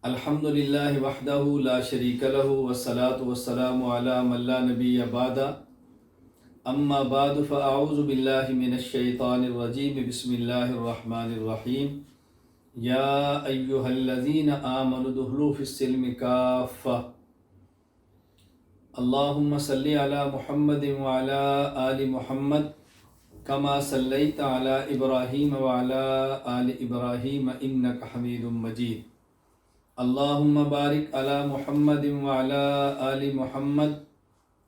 الحمد للہ وحدہ لا شریک لہ والصلاة والسلام علی من لا نبی بعد اما بعد فاعوذ باللہ من الشیطان الرجیم بسم اللہ الرحمن الرحیم یا ایہا الذین آمنوا ادخلوا فی السلم کافہ اللہم صلی علی محمد وعلی آل محمد کما صلیت علی ابراہیم وعلی آل ابراہیم انک حمید مجید اللہم بارک علی محمد وعلی آل محمد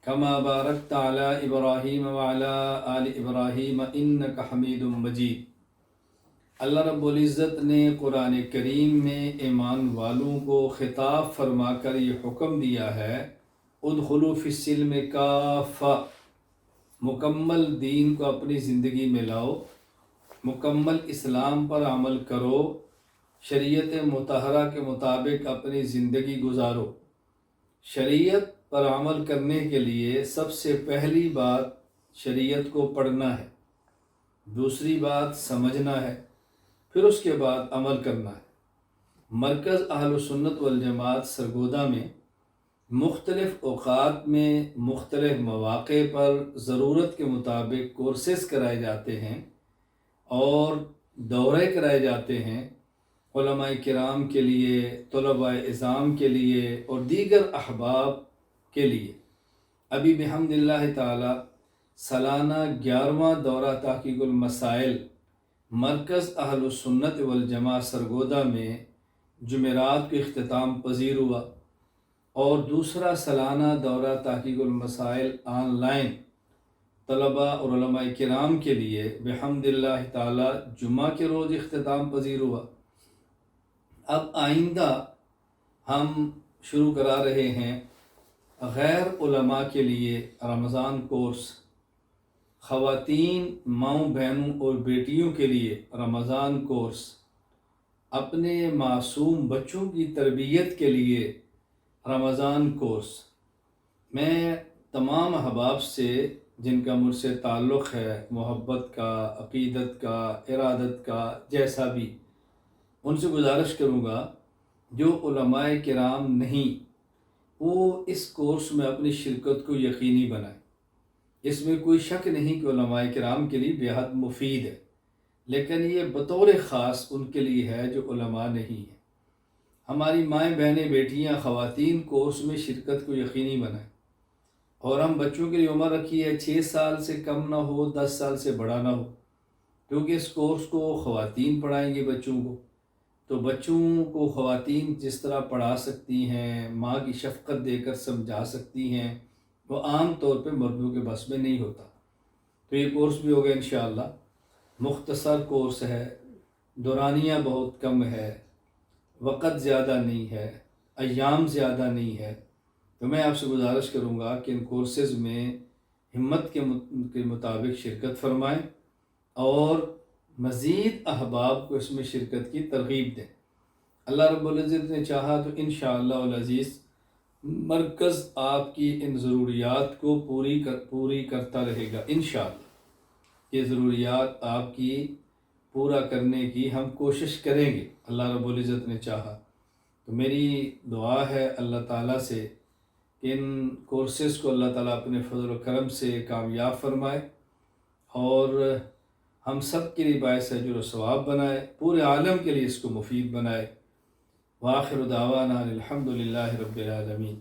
کما بارکت علی ابراہیم وعلی آل ابراہیم انک حمید مجید۔ اللہ رب العزت نے قرآن کریم میں ایمان والوں کو خطاب فرما کر یہ حکم دیا ہے، ادخلوا فی السلم کافہ، مکمل دین کو اپنی زندگی میں لاؤ، مکمل اسلام پر عمل کرو، شریعت مطہرہ کے مطابق اپنی زندگی گزارو۔ شریعت پر عمل کرنے کے لیے سب سے پہلی بات شریعت کو پڑھنا ہے، دوسری بات سمجھنا ہے، پھر اس کے بعد عمل کرنا ہے۔ مرکز اہل سنت والجماعت سرگودا میں مختلف اوقات میں مختلف مواقع پر ضرورت کے مطابق کورسز کرائے جاتے ہیں اور دورے کرائے جاتے ہیں، علماء کرام کے لیے، طلباء اعظام کے لیے اور دیگر احباب کے لیے۔ ابھی بحمد اللہ تعالی سالانہ 11واں دورہ تحقیق المسائل مرکز اہل سنت والجماعت سرگودا میں جمعرات کو اختتام پذیر ہوا، اور دوسرا سالانہ دورہ تحقیق المسائل آن لائن طلباء اور علماء کرام کے لیے بحمد اللہ تعالی جمعہ کے روز اختتام پذیر ہوا۔ اب آئندہ ہم شروع کرا رہے ہیں غیر علماء کے لیے رمضان کورس، خواتین ماؤں بہنوں اور بیٹیوں کے لیے رمضان کورس، اپنے معصوم بچوں کی تربیت کے لیے رمضان کورس۔ میں تمام احباب سے جن کا مجھ سے تعلق ہے، محبت کا، عقیدت کا، ارادت کا، جیسا بھی، ان سے گزارش کروں گا جو علماء کرام نہیں، وہ اس کورس میں اپنی شرکت کو یقینی بنائیں۔ اس میں کوئی شک نہیں کہ علماء کرام کے لیے بےحد مفید ہے، لیکن یہ بطور خاص ان کے لیے ہے جو علماء نہیں ہیں۔ ہماری مائیں بہنیں بیٹیاں خواتین کورس میں شرکت کو یقینی بنائیں، اور ہم بچوں کے لیے عمر رکھی ہے 6 سال سے کم نہ ہو، 10 سال سے بڑا نہ ہو، کیونکہ اس کورس کو خواتین پڑھائیں گی بچوں کو، تو بچوں کو خواتین جس طرح پڑھا سکتی ہیں، ماں کی شفقت دے کر سمجھا سکتی ہیں، وہ عام طور پہ مردوں کے بس میں نہیں ہوتا۔ تو یہ کورس بھی ہوگا انشاءاللہ۔ مختصر کورس ہے، دورانیہ بہت کم ہے، وقت زیادہ نہیں ہے، ایام زیادہ نہیں ہے، تو میں آپ سے گزارش کروں گا کہ ان کورسز میں ہمت کے مطابق شرکت فرمائیں اور مزید احباب کو اس میں شرکت کی ترغیب دیں۔ اللہ رب العزت نے چاہا تو انشاءاللہ العزیز مرکز آپ کی ان ضروریات کو پوری کرتا رہے گا انشاءاللہ۔ یہ ضروریات آپ کی پورا کرنے کی ہم کوشش کریں گے، اللہ رب العزت نے چاہا تو۔ میری دعا ہے اللہ تعالیٰ سے کہ ان کورسز کو اللہ تعالیٰ اپنے فضل و کرم سے کامیاب فرمائے اور ہم سب کے لیے باعث اجر و ثواب بنائے، پورے عالم کے لیے اس کو مفید بنائے۔ وآخر دعوانا الحمد للہ رب العالمین۔